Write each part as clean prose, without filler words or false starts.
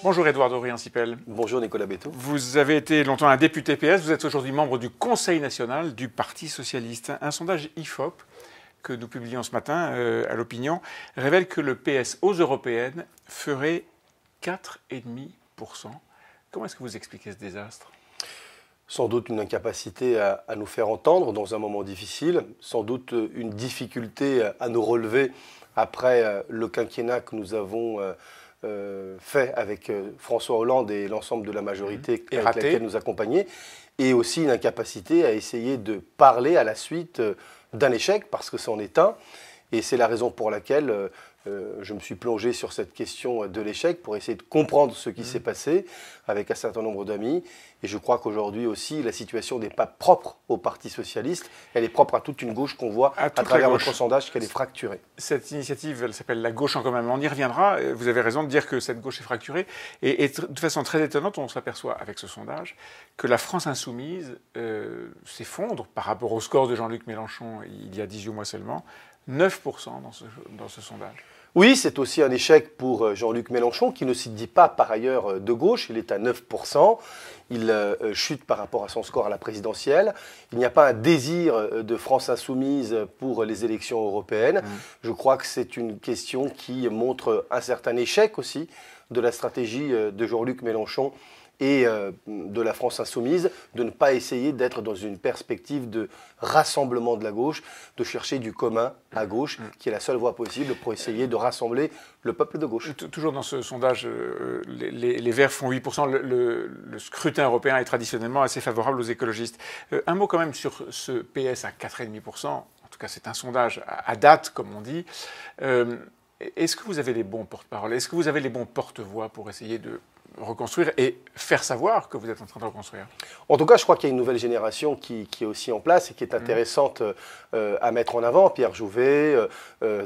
Bonjour Édouard Aurien-Sipel. Bonjour Nicolas Béthaud. Vous avez été longtemps un député PS, vous êtes aujourd'hui membre du Conseil national du Parti socialiste. Un sondage IFOP que nous publions ce matin à l'Opinion révèle que le PS aux européennes ferait 4,5%. Comment est-ce que vous expliquez ce désastre ? Sans doute une incapacité à nous faire entendre dans un moment difficile, sans doute une difficulté à nous relever après le quinquennat que nous avons fait avec François Hollande et l'ensemble de la majorité avec laquelle nous accompagnait, et aussi une incapacité à essayer de parler à la suite d'un échec, parce que c'en est un, et c'est la raison pour laquelle je me suis plongé sur cette question de l'échec pour essayer de comprendre ce qui s'est passé avec un certain nombre d'amis. Et je crois qu'aujourd'hui aussi, la situation n'est pas propre au Parti socialiste, elle est propre à toute une gauche qu'on voit à travers votre sondage qu'elle est fracturée. Cette initiative, elle s'appelle la gauche en commun, mais on y reviendra. Vous avez raison de dire que cette gauche est fracturée. Et de façon très étonnante, on s'aperçoit avec ce sondage que la France insoumise s'effondre par rapport au score de Jean-Luc Mélenchon il y a 18 mois seulement. 9% dans ce sondage. Oui, c'est aussi un échec pour Jean-Luc Mélenchon, qui ne se dit pas par ailleurs de gauche. Il est à 9%. Il chute par rapport à son score à la présidentielle. Il n'y a pas un désir de France insoumise pour les élections européennes. Je crois que c'est une question qui montre un certain échec aussi de la stratégie de Jean-Luc Mélenchon et de la France insoumise, de ne pas essayer d'être dans une perspective de rassemblement de la gauche, de chercher du commun à gauche, qui est la seule voie possible pour essayer de rassembler le peuple de gauche. Toujours dans ce sondage, les Verts font 8%. Le scrutin européen est traditionnellement assez favorable aux écologistes. Un mot quand même sur ce PS à 4,5%. En tout cas, c'est un sondage à date, comme on dit. Est-ce que vous avez les bons porte-parole? Est-ce que vous avez les bons porte-voix pour essayer de reconstruire et faire savoir que vous êtes en train de reconstruire? En tout cas, je crois qu'il y a une nouvelle génération qui est aussi en place et qui est intéressante à mettre en avant. Pierre Jouvet,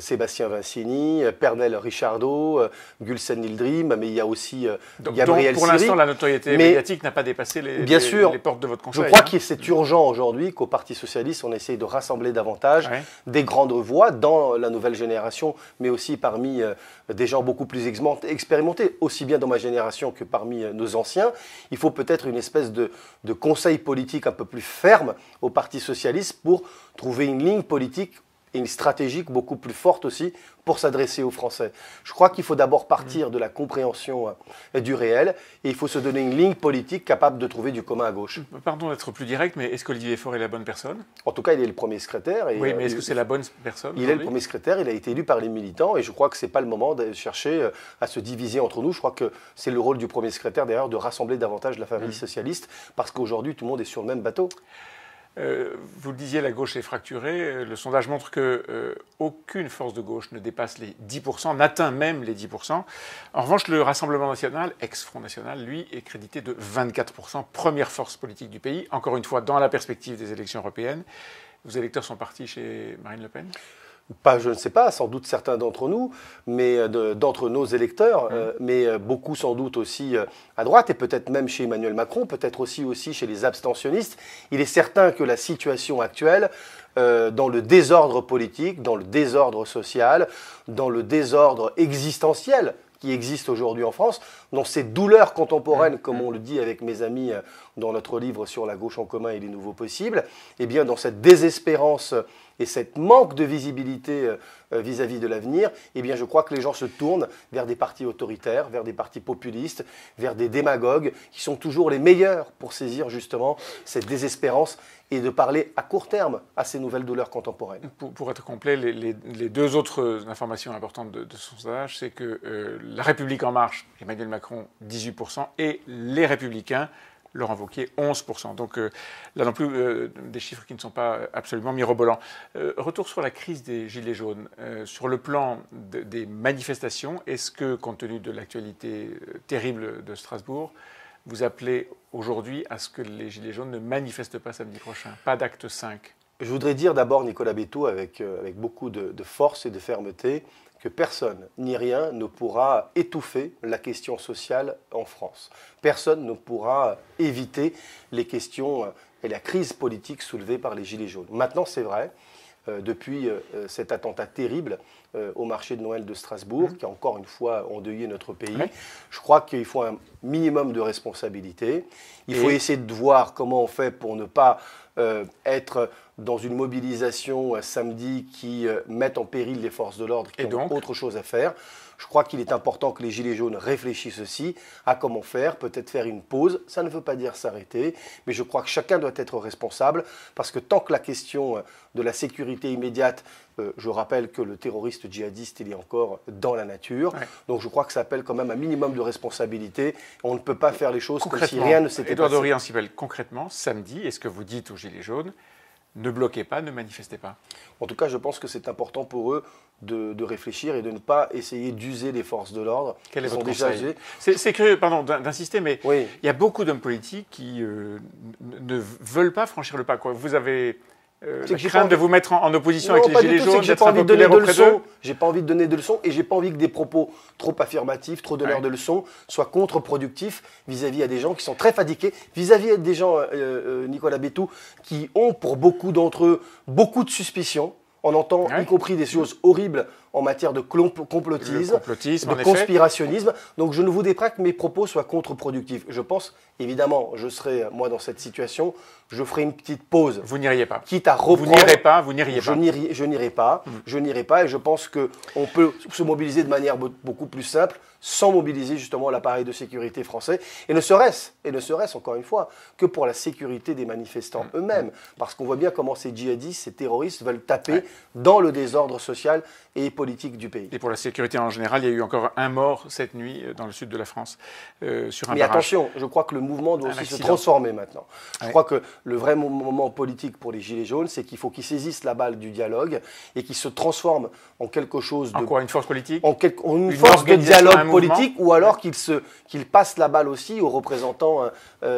Sébastien Vincini, Pernelle Richardot, Gülsen Yildirim, mais il y a aussi Gabriel Siri. Pour l'instant, la notoriété médiatique n'a pas dépassé les portes de votre conseil. Je crois que c'est urgent aujourd'hui qu'au Parti socialiste, on essaye de rassembler davantage des grandes voix dans la nouvelle génération, mais aussi parmi des gens beaucoup plus expérimentés, aussi bien dans ma génération que parmi nos anciens. Il faut peut-être une espèce de conseil politique un peu plus ferme au Parti socialiste pour trouver une ligne politique et une stratégique beaucoup plus forte aussi pour s'adresser aux Français. Je crois qu'il faut d'abord partir de la compréhension du réel et il faut se donner une ligne politique capable de trouver du commun à gauche. Pardon d'être plus direct, mais est-ce qu'Olivier Faure est la bonne personne? En tout cas, il est le premier secrétaire. Oui, mais est-ce que c'est la bonne personne? Il est le premier secrétaire, il a été élu par les militants et je crois que ce n'est pas le moment de chercher à se diviser entre nous. Je crois que c'est le rôle du premier secrétaire d'ailleurs de rassembler davantage la famille socialiste parce qu'aujourd'hui, tout le monde est sur le même bateau. Vous le disiez, la gauche est fracturée. Le sondage montre qu'aucune force de gauche ne dépasse les 10%, n'atteint même les 10%. En revanche, le Rassemblement national, ex-Front national, lui, est crédité de 24%, première force politique du pays, encore une fois dans la perspective des élections européennes. Vos électeurs sont partis chez Marine Le Pen ? Pas, je ne sais pas, sans doute certains d'entre nous, mais d'entre nos électeurs, mais beaucoup sans doute aussi à droite, et peut-être même chez Emmanuel Macron, peut-être aussi chez les abstentionnistes. Il est certain que la situation actuelle, dans le désordre politique, dans le désordre social, dans le désordre existentiel qui existe aujourd'hui en France, dans ces douleurs contemporaines, comme on le dit avec mes amis dans notre livre sur la gauche en commun et les nouveaux possibles, et bien dans cette désespérance et cette manque de visibilité vis-à-vis de l'avenir, eh bien je crois que les gens se tournent vers des partis autoritaires, vers des partis populistes, vers des démagogues qui sont toujours les meilleurs pour saisir justement cette désespérance et de parler à court terme à ces nouvelles douleurs contemporaines. Pour être complet, les deux autres informations importantes de ce sondage, c'est que La République En Marche, Emmanuel Macron, 18%, et les Républicains, Laurent Wauquiez, 11%. Donc là non plus, des chiffres qui ne sont pas absolument mirobolants. Retour sur la crise des Gilets jaunes. Sur le plan des manifestations, est-ce que, compte tenu de l'actualité terrible de Strasbourg, vous appelez aujourd'hui à ce que les Gilets jaunes ne manifestent pas samedi prochain? Pas d'acte 5? Je voudrais dire d'abord, Nicolas Béthaud, avec beaucoup de force et de fermeté, que personne ni rien ne pourra étouffer la question sociale en France. Personne ne pourra éviter les questions et la crise politique soulevée par les Gilets jaunes. Maintenant, c'est vrai, depuis cet attentat terrible au marché de Noël de Strasbourg, qui a encore une fois endeuillé notre pays. Je crois qu'il faut un minimum de responsabilité. Il faut essayer de voir comment on fait pour ne pas être dans une mobilisation samedi qui mette en péril les forces de l'ordre qui ont autre chose à faire. Je crois qu'il est important que les Gilets jaunes réfléchissent aussi à comment faire, peut-être faire une pause. Ça ne veut pas dire s'arrêter, mais je crois que chacun doit être responsable parce que tant que la question de la sécurité immédiate, je rappelle que le terroriste djihadiste, il est encore dans la nature. Donc je crois que ça appelle quand même un minimum de responsabilité. On ne peut pas faire les choses comme si rien ne s'était passé. Édouard de Riancibel, concrètement, samedi, est-ce que vous dites aux Gilets jaunes ne bloquez pas, ne manifestez pas? En tout cas, je pense que c'est important pour eux de réfléchir et de ne pas essayer d'user les forces de l'ordre. Quel est votre conseil? C'est curieux, pardon, d'insister, mais il y a beaucoup d'hommes politiques qui ne veulent pas franchir le pas. Vous avez la crainte de vous mettre en opposition avec les Gilets jaunes, d'être impopulaire auprès d'eux? J'ai pas envie de donner de leçons et j'ai pas envie que des propos trop affirmatifs, trop donneurs de leçons, soient contre-productifs vis-à-vis à des gens qui sont très fatigués, vis-à-vis des gens, Nicolas Bétou, qui ont pour beaucoup d'entre eux beaucoup de suspicions. On entend y compris des choses horribles en matière de complotisme, de conspirationnisme. Donc je ne voudrais pas que mes propos soient contre-productifs. Je pense, évidemment, je serai, moi, dans cette situation, je ferai une petite pause. Vous n'iriez pas. Quitte à reprendre. Vous n'irez pas, vous n'iriez pas. Je n'irai pas. Je n'irai pas et je pense qu'on peut se mobiliser de manière beaucoup plus simple sans mobiliser justement l'appareil de sécurité français. Et ne serait-ce, encore une fois, que pour la sécurité des manifestants eux-mêmes. Parce qu'on voit bien comment ces djihadistes, ces terroristes veulent taper dans le désordre social et politique du pays. Et pour la sécurité en général, il y a eu encore un mort cette nuit dans le sud de la France sur un barrage. Mais attention, je crois que le mouvement doit aussi se transformer maintenant. Je crois que le vrai moment politique pour les Gilets jaunes, c'est qu'il faut qu'ils saisissent la balle du dialogue et qu'ils se transforment en quelque chose de... En quoi? Une force politique? En une force de dialogue politique, ou alors qu'ils passent la balle aussi aux représentants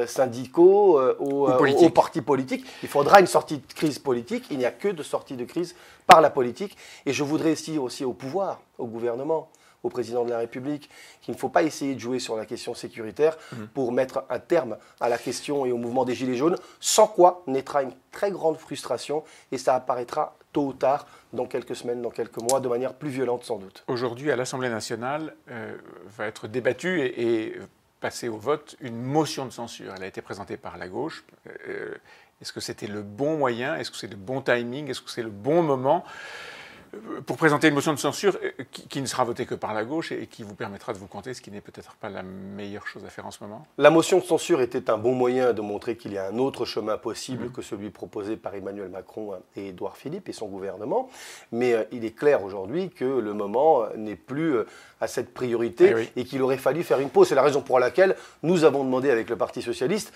syndicaux, aux partis politiques. Il faudra une sortie de crise politique. Il n'y a que de sortie de crise par la politique. Et je voudrais aussi au pouvoir, au gouvernement, au président de la République, qu'il ne faut pas essayer de jouer sur la question sécuritaire pour mettre un terme à la question et au mouvement des Gilets jaunes, sans quoi naîtra une très grande frustration et ça apparaîtra tôt ou tard, dans quelques semaines, dans quelques mois, de manière plus violente sans doute. Aujourd'hui, à l'Assemblée nationale, va être débattue et passer au vote une motion de censure. Elle a été présentée par la gauche. Est-ce que c'était le bon moyen? Est-ce que c'est le bon timing? Est-ce que c'est le bon moment pour présenter une motion de censure qui ne sera votée que par la gauche et qui vous permettra de vous compter, ce qui n'est peut-être pas la meilleure chose à faire en ce moment? La motion de censure était un bon moyen de montrer qu'il y a un autre chemin possible que celui proposé par Emmanuel Macron et Édouard Philippe et son gouvernement. Mais il est clair aujourd'hui que le moment n'est plus à cette priorité et qu'il aurait fallu faire une pause. C'est la raison pour laquelle nous avons demandé avec le Parti socialiste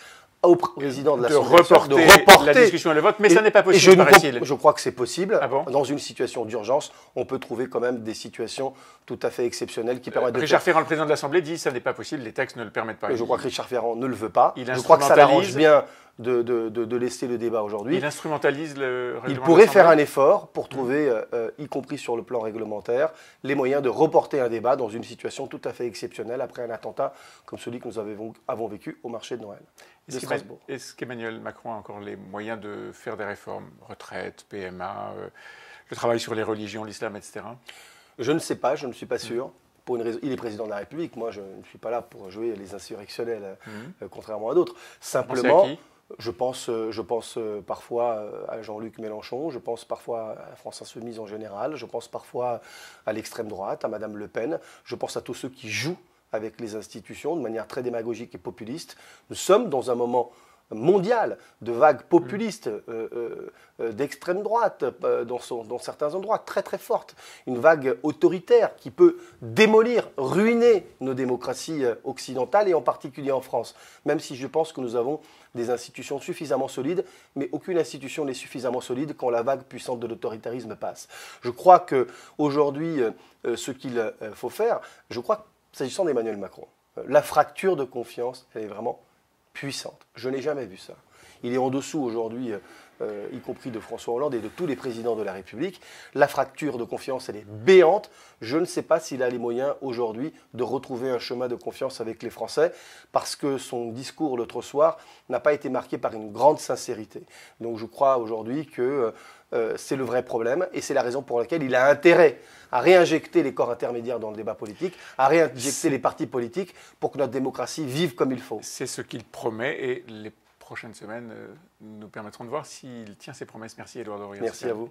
au président de l'Assemblée de reporter la discussion et le vote, mais ça n'est pas possible, paraît-il. Je crois que c'est possible. Ah bon? Dans une situation d'urgence, on peut trouver quand même des situations tout à fait exceptionnelles qui permettent de... Richard Ferrand, le président de l'Assemblée, dit que ça n'est pas possible, les textes ne le permettent pas. Je crois que Richard Ferrand ne le veut pas. Je crois que ça l'arrange bien de laisser le débat aujourd'hui. Il instrumentalise le règlement. Il pourrait faire un effort pour trouver, y compris sur le plan réglementaire, les moyens de reporter un débat dans une situation tout à fait exceptionnelle après un attentat comme celui que nous avons vécu au marché de Noël de Strasbourg. Est-ce qu'Emmanuel Macron a encore les moyens de faire des réformes, retraite, PMA, le travail sur les religions, l'islam, etc.? Je ne sais pas, je ne suis pas sûr. Pour une raison, il est président de la République. Moi, je ne suis pas là pour jouer les insurrectionnels, contrairement à d'autres. Simplement, je pense parfois à Jean-Luc Mélenchon, je pense parfois à France Insoumise en général, je pense parfois à l'extrême droite, à Madame Le Pen, je pense à tous ceux qui jouent avec les institutions de manière très démagogique et populiste. Nous sommes dans un moment mondial de vagues populistes d'extrême droite dans certains endroits très très fortes, une vague autoritaire qui peut démolir, ruiner nos démocraties occidentales et en particulier en France, même si je pense que nous avons des institutions suffisamment solides, mais aucune institution n'est suffisamment solide quand la vague puissante de l'autoritarisme passe. Je crois qu'aujourd'hui, ce qu'il faut faire, je crois que s'agissant d'Emmanuel Macron, la fracture de confiance, elle est vraiment puissante. Je n'ai jamais vu ça. Il est en dessous aujourd'hui, y compris de François Hollande et de tous les présidents de la République. La fracture de confiance, elle est béante. Je ne sais pas s'il a les moyens aujourd'hui de retrouver un chemin de confiance avec les Français parce que son discours l'autre soir n'a pas été marqué par une grande sincérité. Donc je crois aujourd'hui que c'est le vrai problème et c'est la raison pour laquelle il a intérêt à réinjecter les corps intermédiaires dans le débat politique, à réinjecter les partis politiques pour que notre démocratie vive comme il faut. C'est ce qu'il promet et les prochaines semaines nous permettront de voir s'il tient ses promesses. Merci Édouard Dorion. Merci à vous.